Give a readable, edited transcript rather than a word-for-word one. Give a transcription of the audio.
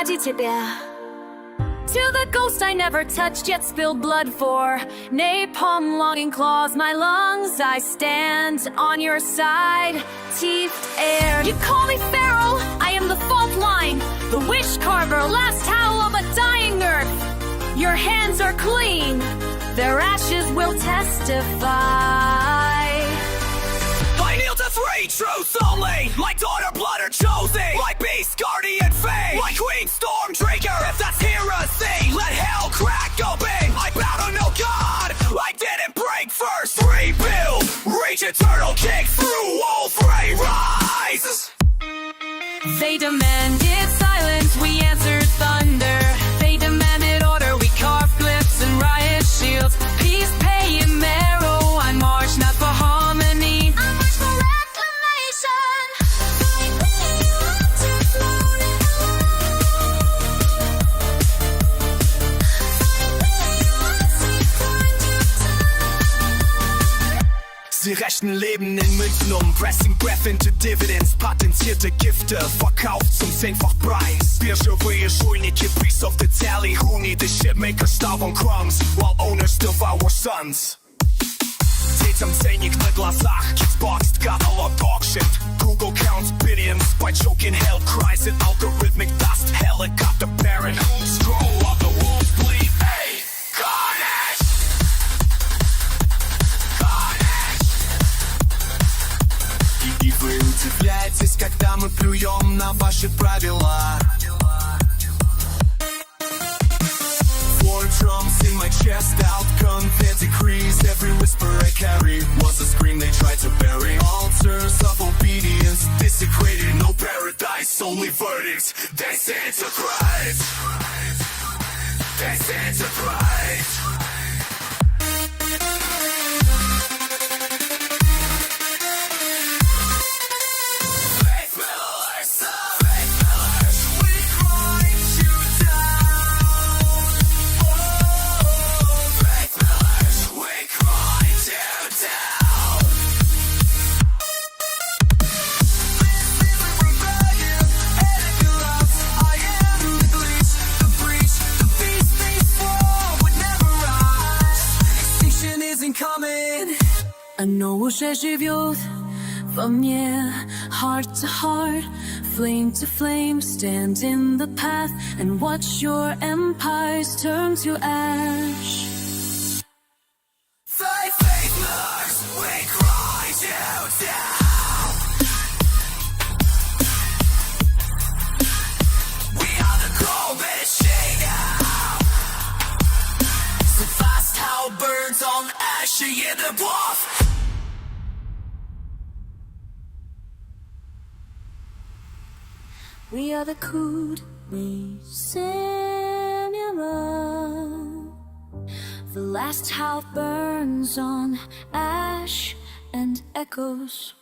ради тебя. To the ghost I never touched yet spilled blood for, napalm longing claws my lungs, I stand on your side, teeth air. You call me Pharaoh, I am the fault line, the wish carver, last howl of a dying earth. Your hands are clean, their ashes will testify. I kneel to three truths only. My daughter blood are chosen. My beast guardian fate. My queen storm drinker. If that's heresy, let hell crack open. I bow to no god. I didn't break first. Rebuild. Reach eternal kick through all three rises. They demanded silence, we answered thunder. They demanded order, we carved glyphs and riot shields. Peace, pay, and marrow, I march not for harmony, I march for reclamation. Fight me, let your glory Sie rechnen Leben in Münzen pressing breath into dividends. Patentierte Gifte, verkauft zum 10-fach Preis. Биржевые жульники, piece of the tally. Who need the shit maker starve on crumbs, while owners devour sons. Детям ценник на глазах, kids boxed, catalog auction. Google counts billions by choking hell cries in algorithmic dust. Helicopter parent, scroll up the wolves bleed. Hey, Carnage! И вы удивляетесь, когда мы плюем на ваши правила. Four drums in my chest, out confetti decrees. Every whisper I carry was a scream they tried to bury. Altars of obedience desecrated, no paradise, only verdicts. Disintegrate. Disintegrate. Faithmillers, Faithmillers, we grind you down. Oh, Faithmillers, we grind you down. This is a rebellion, etiquette. I am the glitch, the breach, the beast they swore would never rise. Extinction isn't coming. Оно уже живет во мне, heart to heart, flame to flame, stand in the path and watch your empires turn to ash. Faithmillers, we grind you down. We are the cold machine now. So fast how birds on ash in the wolf. We are the cood, we simulate. The last house burns on ash and echoes.